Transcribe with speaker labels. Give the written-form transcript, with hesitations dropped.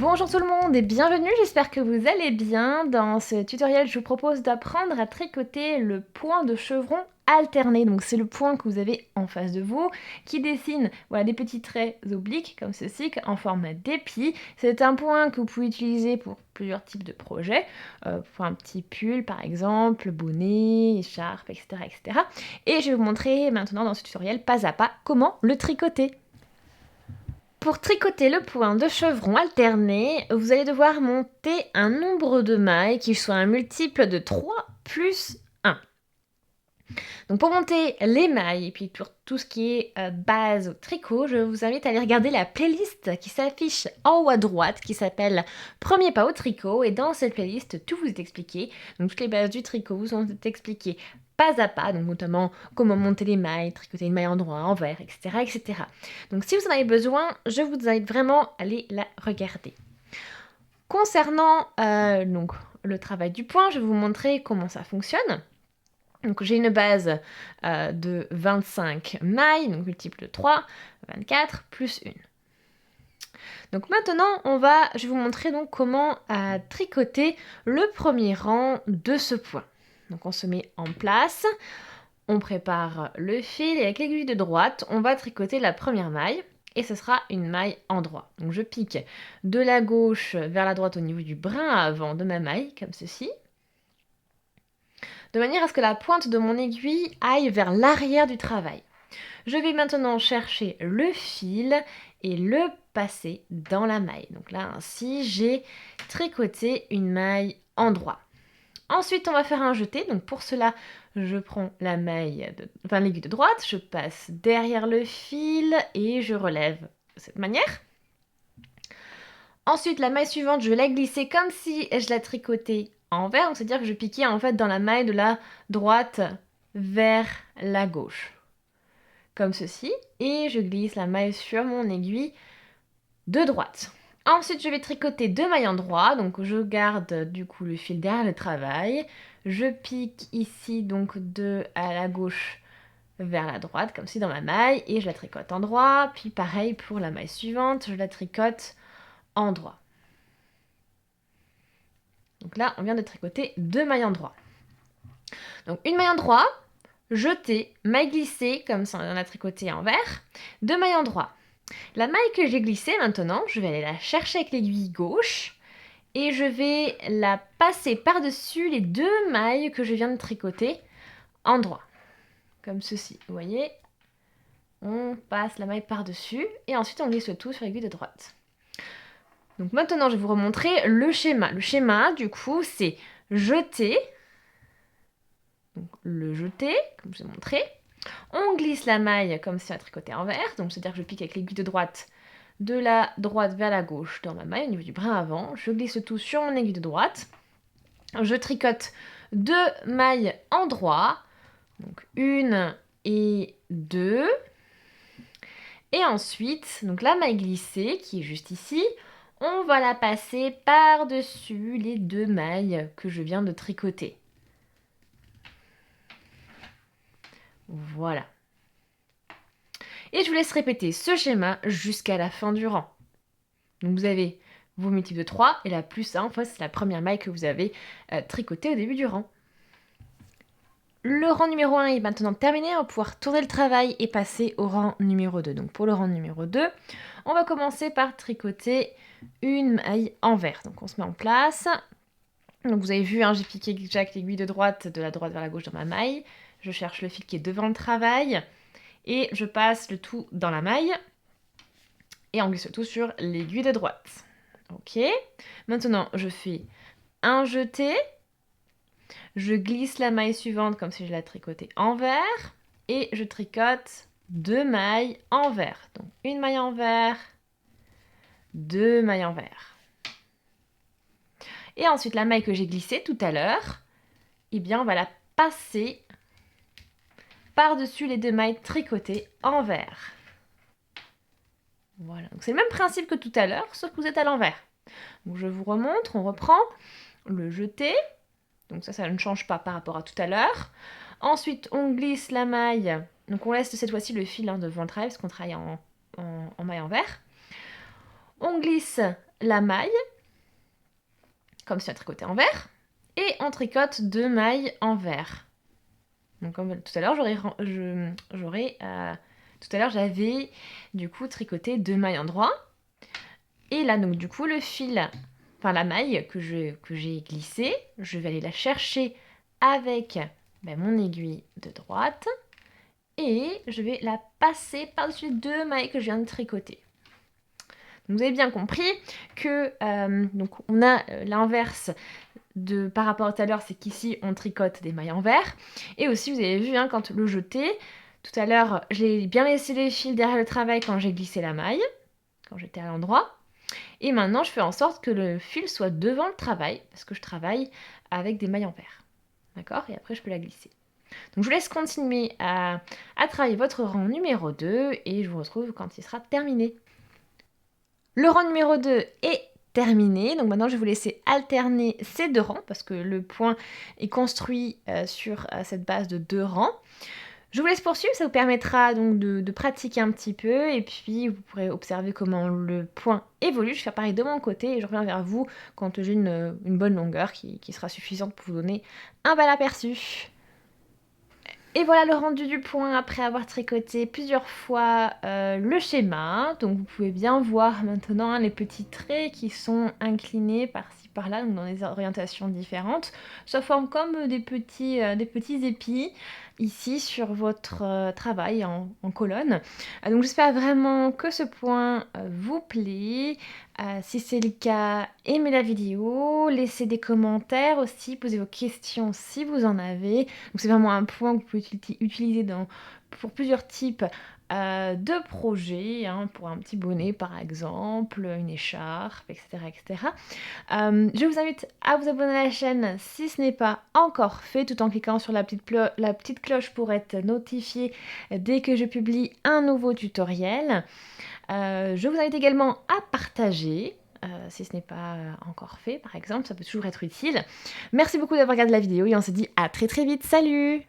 Speaker 1: Bonjour tout le monde et bienvenue, j'espère que vous allez bien. Dans ce tutoriel, je vous propose d'apprendre à tricoter le point de chevron alterné. Donc c'est le point que vous avez en face de vous qui dessine des petits traits obliques comme ceci en forme d'épi. C'est un point que vous pouvez utiliser pour plusieurs types de projets, pour un petit pull par exemple, bonnet, écharpe, etc., etc. Et je vais vous montrer maintenant dans ce tutoriel pas à pas comment le tricoter. Pour tricoter le point de chevron alterné, vous allez devoir monter un nombre de mailles qui soit un multiple de 3 plus 1. Donc pour monter les mailles et puis pour tout ce qui est base au tricot, je vous invite à aller regarder la playlist qui s'affiche en haut à droite qui s'appelle Premier pas au tricot, et dans cette playlist tout vous est expliqué. Donc toutes les bases du tricot vous sont expliquées pas à pas, donc notamment comment monter les mailles, tricoter une maille en droit, envers, etc., etc. Donc si vous en avez besoin, je vous invite vraiment à aller la regarder. Concernant le travail du point, je vais vous montrer comment ça fonctionne. Donc j'ai une base de 25 mailles, donc multiple de 3, 24 plus 1. Donc maintenant, je vais vous montrer donc comment tricoter le premier rang de ce point. Donc on se met en place, on prépare le fil et avec l'aiguille de droite, on va tricoter la première maille et ce sera une maille en droit. Donc je pique de la gauche vers la droite au niveau du brin avant de ma maille, comme ceci, de manière à ce que la pointe de mon aiguille aille vers l'arrière du travail. Je vais maintenant chercher le fil et le passer dans la maille. Donc là, ainsi, j'ai tricoté une maille en droit. Ensuite, on va faire un jeté. Donc pour cela, je prends l'aiguille de droite, je passe derrière le fil et je relève de cette manière. Ensuite, la maille suivante, je vais la glisser comme si je la tricotais envers. Donc c'est-à-dire que je piquais en fait dans la maille de la droite vers la gauche. Comme ceci. Et je glisse la maille sur mon aiguille de droite. Ensuite, je vais tricoter 2 mailles en droit, donc je garde du coup le fil derrière le travail. Je pique ici donc à la gauche vers la droite, comme ci dans ma maille, et je la tricote en droit. Puis pareil pour la maille suivante, je la tricote en droit. Donc là, on vient de tricoter 2 mailles en droit. Donc une maille en droit, jeter, maille glissée, comme ça on a tricoté envers, 2 mailles en droit. La maille que j'ai glissée maintenant, je vais aller la chercher avec l'aiguille gauche et je vais la passer par-dessus les 2 mailles que je viens de tricoter en droit. Comme ceci, vous voyez, on passe la maille par-dessus et ensuite on glisse le tout sur l'aiguille de droite. Donc maintenant, je vais vous remontrer le schéma. Le schéma, du coup, c'est jeter, donc le jeter, comme je vous ai montré. On glisse la maille comme si on a tricoté envers, donc c'est-à-dire que je pique avec l'aiguille de droite de la droite vers la gauche dans ma maille au niveau du brin avant. Je glisse tout sur mon aiguille de droite. Je tricote 2 mailles en droit, donc 1 et 2. Et ensuite, donc la maille glissée qui est juste ici, on va la passer par-dessus les 2 mailles que je viens de tricoter. Voilà. Et je vous laisse répéter ce schéma jusqu'à la fin du rang. Donc vous avez vos multiples de 3 et la plus 1, en fait, c'est la première maille que vous avez tricotée au début du rang. Le rang numéro 1 est maintenant terminé, on va pouvoir tourner le travail et passer au rang numéro 2. Donc pour le rang numéro 2, on va commencer par tricoter une maille envers. Donc on se met en place. Donc vous avez vu, j'ai piqué avec l'aiguille de la droite vers la gauche dans ma maille. Je cherche le fil qui est devant le travail et je passe le tout dans la maille et on glisse le tout sur l'aiguille de droite. Ok. Maintenant, je fais un jeté. Je glisse la maille suivante comme si je la tricotais envers et je tricote 2 mailles envers. Donc une maille envers, 2 mailles envers. Et ensuite la maille que j'ai glissée tout à l'heure, on va la passer par-dessus les 2 mailles tricotées envers. Voilà, donc c'est le même principe que tout à l'heure, sauf que vous êtes à l'envers. Donc je vous remontre, on reprend le jeté. Donc ça ne change pas par rapport à tout à l'heure. Ensuite, on glisse la maille. Donc on laisse cette fois-ci le fil devant le travail parce qu'on travaille en maille envers. On glisse la maille, comme si on tricotait en vert, et on tricote 2 mailles en vert. Donc comme tout à l'heure, tout à l'heure j'avais du coup tricoté 2 mailles en droit. Et là donc du coup le fil, enfin la maille que j'ai glissée, je vais aller la chercher avec mon aiguille de droite et je vais la passer par-dessus les 2 mailles que je viens de tricoter. Donc, vous avez bien compris que donc on a l'inverse par rapport à tout à l'heure, c'est qu'ici on tricote des mailles en vert. Et aussi vous avez vu quand le jeter, tout à l'heure j'ai bien laissé les fils derrière le travail quand j'ai glissé la maille, quand j'étais à l'endroit. Et maintenant je fais en sorte que le fil soit devant le travail, parce que je travaille avec des mailles en vert. D'accord? Et après je peux la glisser. Donc je vous laisse continuer à travailler votre rang numéro 2 et je vous retrouve quand il sera terminé. Le rang numéro 2 est terminé, donc maintenant je vais vous laisser alterner ces 2 rangs parce que le point est construit sur cette base de 2 rangs. Je vous laisse poursuivre, ça vous permettra donc de pratiquer un petit peu et puis vous pourrez observer comment le point évolue. Je vais faire pareil de mon côté et je reviens vers vous quand j'ai une bonne longueur qui sera suffisante pour vous donner un bel aperçu. Et voilà le rendu du point après avoir tricoté plusieurs fois le schéma. Donc vous pouvez bien voir maintenant les petits traits qui sont inclinés par-ci par-là, donc dans des orientations différentes. Ça forme comme des petits épis ici sur votre travail en colonne. Donc j'espère vraiment que ce point vous plaît. Si c'est le cas, aimez la vidéo, laissez des commentaires aussi, posez vos questions si vous en avez. Donc c'est vraiment un point que vous pouvez utiliser pour plusieurs types de projets, pour un petit bonnet par exemple, une écharpe, etc. etc. Je vous invite à vous abonner à la chaîne si ce n'est pas encore fait, tout en cliquant sur la petite cloche pour être notifié dès que je publie un nouveau tutoriel. Je vous invite également à partager si ce n'est pas encore fait par exemple, ça peut toujours être utile. Merci beaucoup d'avoir regardé la vidéo et on se dit à très très vite, salut!